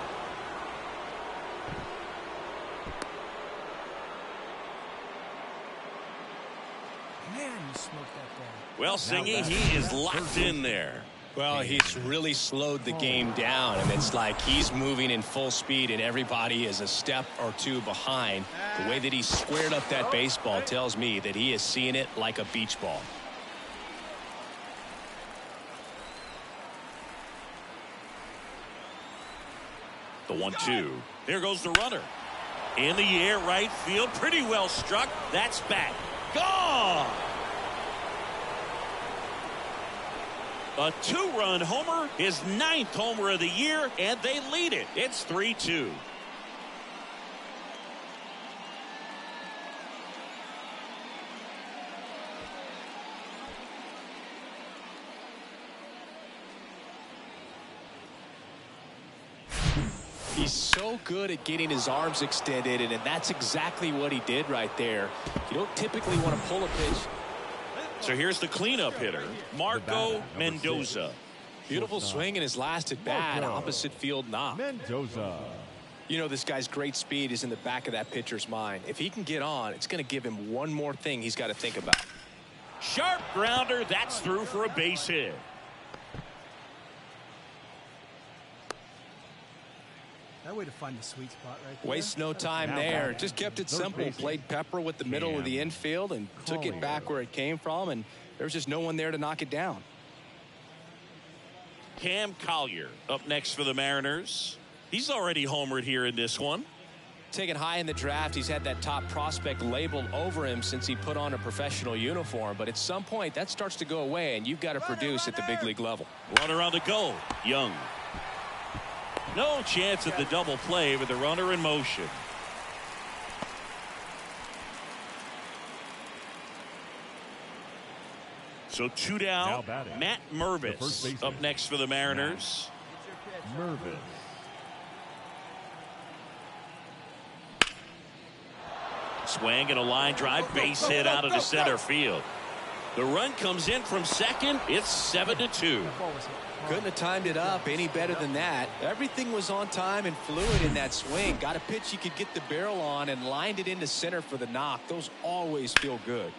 Man, you smoked that ball. Well, Singy, he is locked in there. Well, he's really slowed the game down, and it's like he's moving in full speed and everybody is a step or 2 behind. The way that he squared up that baseball tells me that he is seeing it like a beach ball. The 1-2. There goes the runner. In the air, right field. Pretty well struck. That's back. Gone! A 2-run homer, his 9th homer of the year, and they lead it. It's 3-2. He's so good at getting his arms extended, and that's exactly what he did right there. You don't typically want to pull a pitch. So here's the cleanup hitter, Marco Mendoza. Beautiful swing in his last at bat, opposite field knock. Mendoza. You know, this guy's great speed is in the back of that pitcher's mind. If he can get on, it's going to give him one more thing he's got to think about. Sharp grounder, that's through for a base hit. That way to find the sweet spot right there. Waste no time there. Just kept it simple. Played pepper with the middle of the infield and took it back where it came from, and there was just no one there to knock it down. Cam Collier up next for the Mariners. He's already homered here in this one. Taken high in the draft, he's had that top prospect labeled over him since he put on a professional uniform, but at some point that starts to go away, and you've got to produce at the big league level. Runner on the go. Young. No chance at the double play with the runner in motion. So 2 down. Matt Mervis up next for the Mariners. Mervis. Swing and a line drive, base hit out of the center field. The run comes in from second. It's 7-2. Couldn't have timed it up any better than that. Everything was on time and fluid in that swing. Got a pitch you could get the barrel on and lined it into center for the knock. Those always feel good.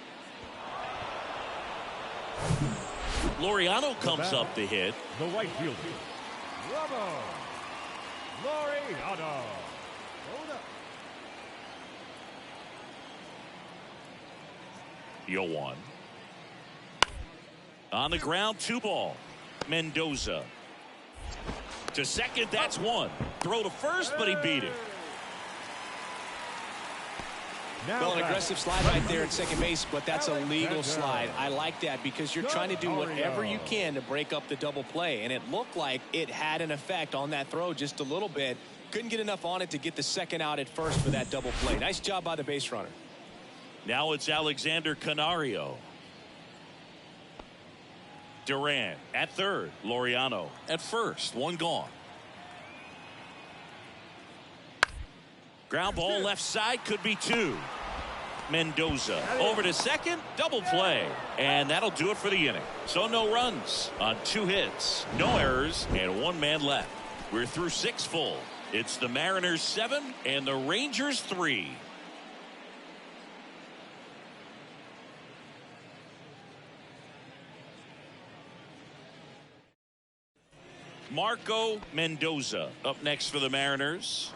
Laureano comes up to hit. The right fielder, Laureano. 0-1. On the ground, 2 ball. Mendoza. To second, that's 1. Throw to first, but he beat it. Well, an aggressive slide right there at second base, but that's a legal slide. I like that because you're trying to do whatever you can to break up the double play, and it looked like it had an effect on that throw just a little bit. Couldn't get enough on it to get the second out at first for that double play. Nice job by the base runner. Now it's Alexander Canario. Duran at third. Laureano at first. 1 gone. Ground ball left side, could be 2. Mendoza over to second, double play, and that'll do it for the inning. So no runs on 2 hits, no errors, and 1 man left. We're through 6 full. It's the Mariners 7 and the Rangers 3. Marco Mendoza up next for the Mariners.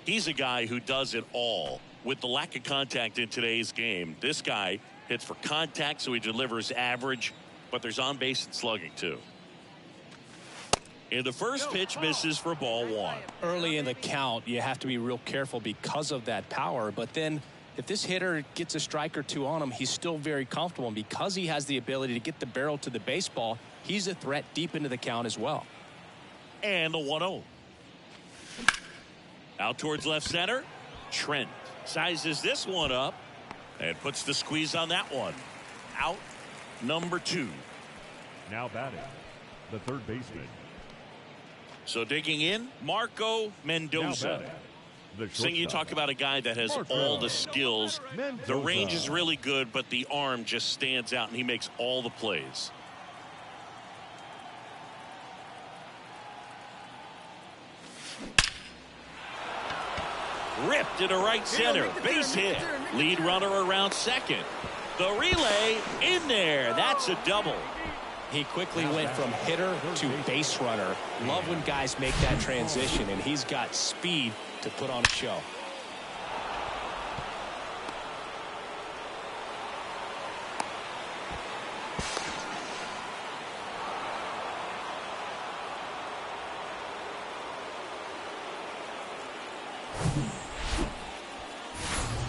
He's a guy who does it all. With the lack of contact in today's game, this guy hits for contact, so he delivers average, but there's on base and slugging too. And the first pitch misses for ball one. Early in the count, you have to be real careful because of that power. But then if this hitter gets a strike or two on him, he's still very comfortable. And because he has the ability to get the barrel to the baseball, he's a threat deep into the count as well. And the 1-0. Out towards left center. Trent sizes this one up and puts the squeeze on that one. Out number 2. Now batting, the third baseman. So digging in, Marco Mendoza. Seeing you talk about a guy that has all the skills. The range is really good, but the arm just stands out, and he makes all the plays. Ripped into right center. Base hit. Lead runner around second. The relay in there. That's a double. He quickly went from hitter to base runner. Love when guys make that transition, and he's got speed to put on a show.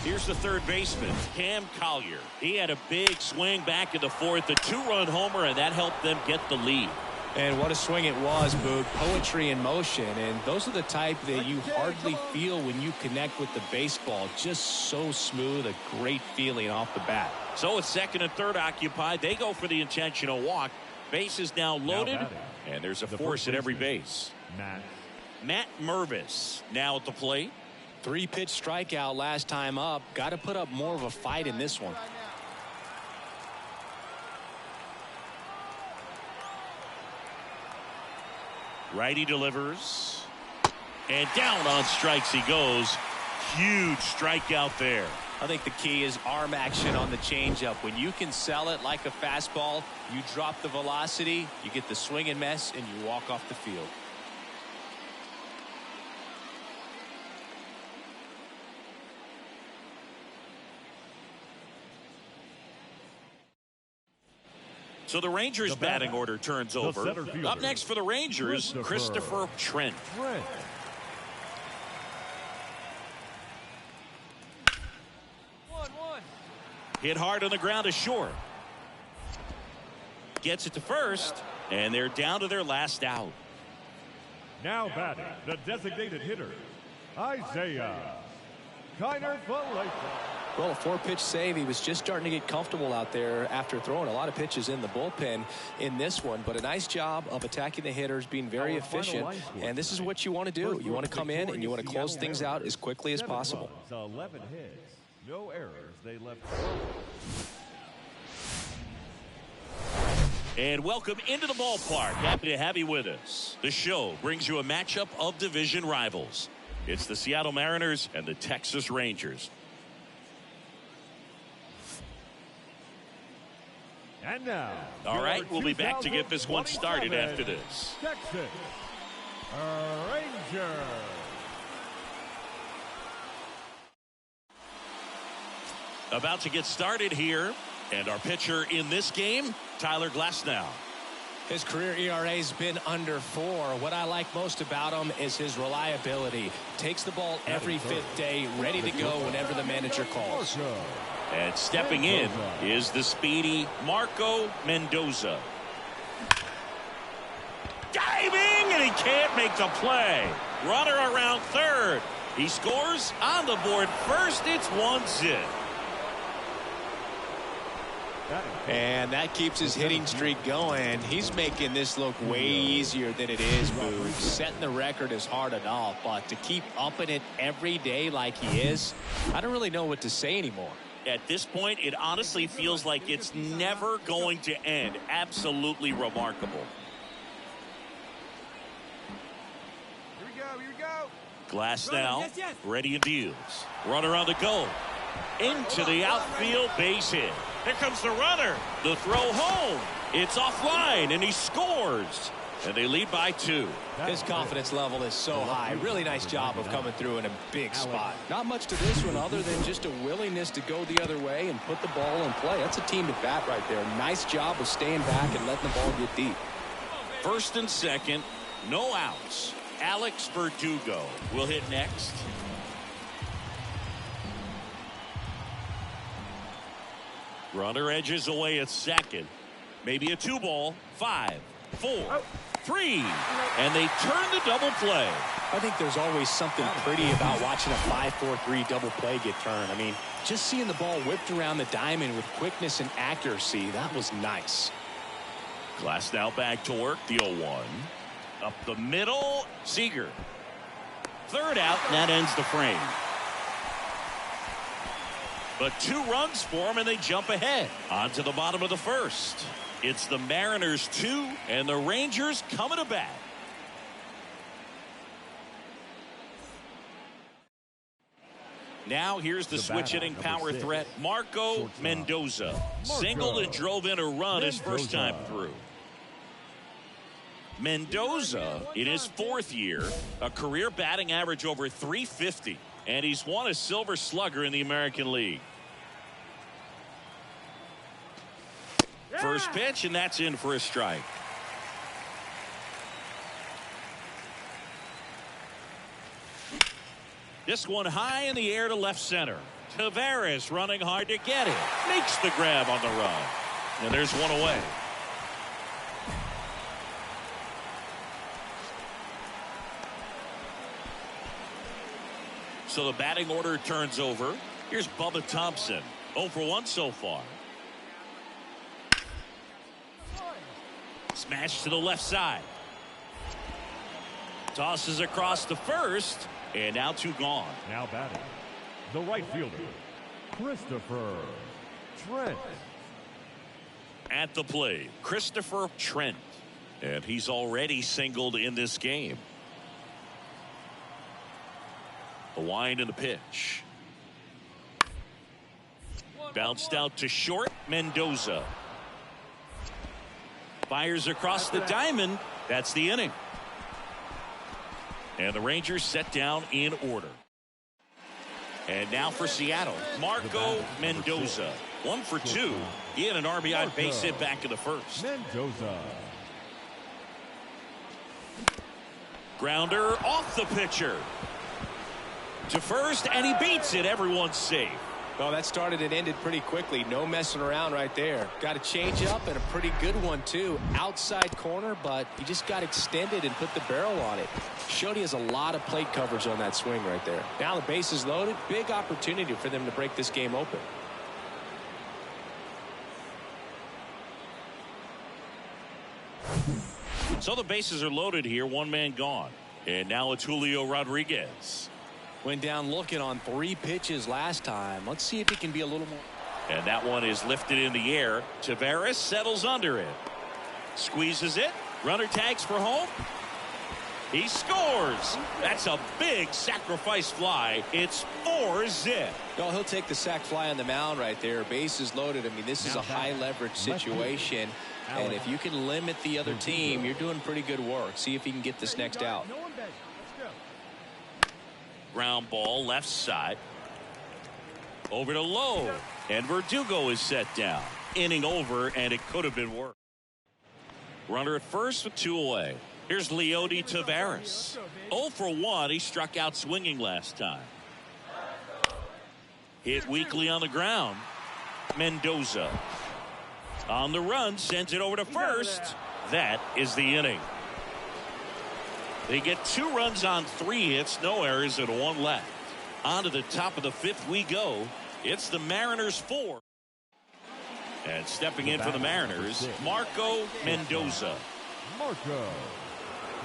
Here's the third baseman, Cam Collier. He had a big swing back in the fourth, a 2-run homer, and that helped them get the lead. And what a swing it was, Boog. Poetry in motion. And those are the type that you hardly feel when you connect with the baseball. Just so smooth, a great feeling off the bat. So it's second and third occupied. They go for the intentional walk. Base is now loaded, and there's a force at every base. Matt Mervis now at the plate. 3-pitch strikeout last time up. Got to put up more of a fight in this one. Righty delivers. And down on strikes he goes. Huge strikeout there. I think the key is arm action on the changeup. When you can sell it like a fastball, you drop the velocity, you get the swing and miss, and you walk off the field. So the Rangers batting order turns over. Up next for the Rangers, Christopher Trent. Hit hard on the ground to short. Gets it to first, and they're down to their last out. Now batting, the designated hitter, Isaiah Kiner-Falefa. Well, a 4-pitch save. He was just starting to get comfortable out there after throwing a lot of pitches in the bullpen in this one. But a nice job of attacking the hitters, being very efficient. And this is what you want to do. You want to come in and you want to close things out as quickly as possible. 11 hits, no errors. They left. And welcome into the ballpark. Happy to have you with us. The show brings you a matchup of division rivals. It's the Seattle Mariners and the Texas Rangers. And now, all right, we'll be back to get this one started after this. Texas Rangers. About to get started here, and our pitcher in this game, Tyler Glasnow. His career ERA's been under 4. What I like most about him is his reliability. Takes the ball every 5th day, ready to go whenever the manager calls. And stepping in is the speedy Marco Mendoza. Diving, and he can't make the play. Runner around third. He scores on the board first. It's 1-0. And that keeps his hitting streak going. He's making this look way easier than it is, Boog. Setting the record is hard enough, but to keep upping it every day like he is, I don't really know what to say anymore. At this point, it honestly feels like it's never going to end. Absolutely remarkable. Here we go, here we go. Glasnow, ready and deals. Runner on the go. Into the outfield, base hit. Here comes the runner. The throw home. It's offline, and he scores. And they lead by 2. His confidence level is so high. Really nice job of coming through in a big spot. Not much to this one other than just a willingness to go the other way and put the ball in play. That's a team at bat right there. Nice job of staying back and letting the ball get deep. First and second, no outs. Alex Verdugo will hit next. Runner edges away at second. Maybe a 2-ball. 5, 4, 3. And they turn the double play. I think there's always something pretty about watching a 5-4-3 double play get turned. I mean, just seeing the ball whipped around the diamond with quickness and accuracy, that was nice. Glass now back to work. The 0-1. Up the middle. Seager. Third out, and that ends the frame. But 2 runs for him, and they jump ahead. On to the bottom of the first. It's the Mariners 2, and the Rangers coming to bat. Now here's the switch hitting power threat, Marco Mendoza. Singled and drove in a run his first time through. Mendoza, in his 4th year, a career batting average over .350, and he's won a Silver Slugger in the American League. First pitch, and that's in for a strike. This one high in the air to left center. Tavares running hard to get it. Makes the grab on the run. And there's one away. So the batting order turns over. Here's Bubba Thompson. 0 for 1 so far. Smash to the left side. Tosses across the first. And now 2 gone. Now batting, the right fielder, Christopher Trent. At the plate, Christopher Trent. And he's already singled in this game. The wind and the pitch. Bounced out to short. Mendoza fires across the diamond. That's the inning. And the Rangers set down in order. And now for Seattle, Marco Mendoza. 1 for 2. He had an RBI base hit back in the first. Mendoza. Grounder off the pitcher. To first, and he beats it. Everyone's safe. Well, that started and ended pretty quickly. No messing around right there. Got a change up and a pretty good one, too. Outside corner, but he just got extended and put the barrel on it. Showed he has a lot of plate coverage on that swing right there. Now the base is loaded. Big opportunity for them to break this game open. So the bases are loaded here. 1 man gone. And now it's Julio Rodriguez. Went down looking on 3 pitches last time. Let's see if he can be a little more. And that one is lifted in the air. Tavares settles under it. Squeezes it. Runner tags for home. He scores. That's a big sacrifice fly. It's 4-zip. No, he'll take the sac fly on the mound right there. Bases loaded. I mean, this is a high leverage situation. And if you can limit the other team, you're doing pretty good work. See if he can get this next out. Ground ball left side. Over to Lowe. And Verdugo is set down. Inning over, and it could have been worse. Runner at first with 2 away. Here's Leody Tavares. 0 for 1. He struck out swinging last time. Hit weakly on the ground. Mendoza. On the run, sends it over to first. That is the inning. They get 2 runs on 3 hits, no errors, and 1 left. On to the top of the 5th we go. It's the Mariners 4. And stepping in for the Mariners, Marco Mendoza. Marco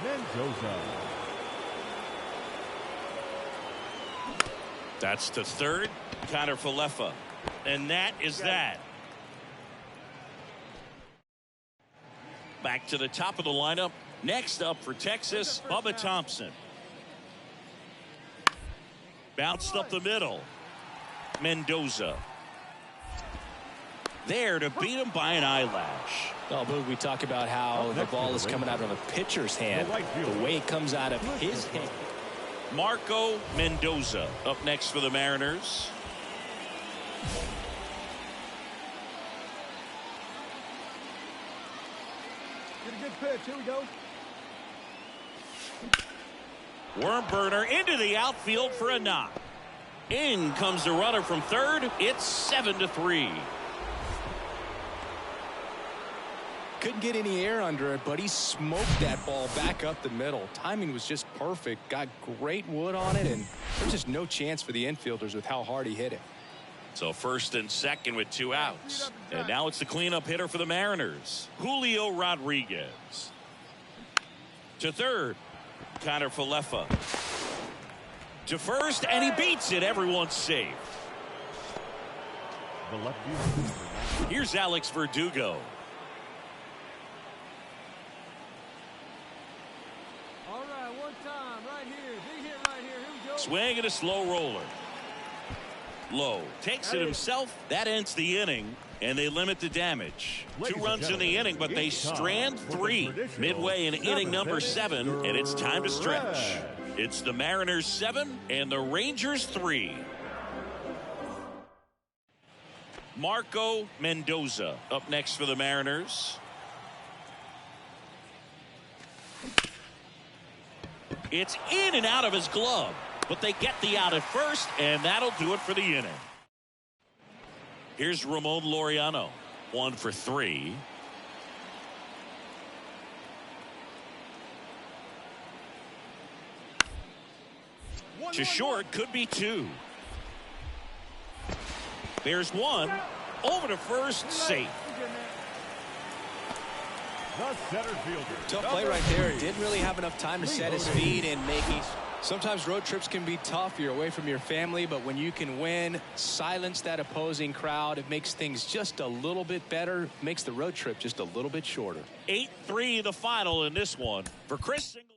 Mendoza. That's to third, Connor Falefa. And that is that. Back to the top of the lineup. Next up for Texas, Bubba Thompson. Bounced up the middle. Mendoza. there to beat him by an eyelash. Oh, Boog, we talk about how the ball is coming out of a pitcher's hand. The way it comes out of his hand. Marco Mendoza up next for the Mariners. Get a good pitch. Here we go. Worm burner into the outfield for a knock. In comes the runner from third. It's 7-3. Couldn't get any air under it, but he smoked that ball back up the middle. Timing was just perfect. Got great wood on it, and there's just no chance for the infielders with how hard he hit it. So first and second with 2 outs. And now it's the cleanup hitter for the Mariners, Julio Rodriguez. To third, Connor Falefa. To first, and he beats it. Everyone's safe. The left fielder. Here's Alex Verdugo. All right, one time, right here. Big hit right here. Here we go. Swing and a slow roller. Low takes it himself. That ends the inning, and they limit the damage. 2 runs in the inning, but they strand 3 midway in inning number 7, and it's time to stretch. It's the Mariners 7 and the Rangers 3. Marco Mendoza up next for the Mariners. It's in and out of his glove, but they get the out at first, and that'll do it for the inning. Here's Ramon Laureano, 1 for 3. To short, could be 2. There's 1. Over to first, safe. The center fielder. Tough play right there. Didn't really have enough time to set his feet and make it. Sometimes road trips can be tough. You're away from your family, but when you can win, silence that opposing crowd, it makes things just a little bit better, makes the road trip just a little bit shorter. 8-3 the final in this one. For Chris Singleton.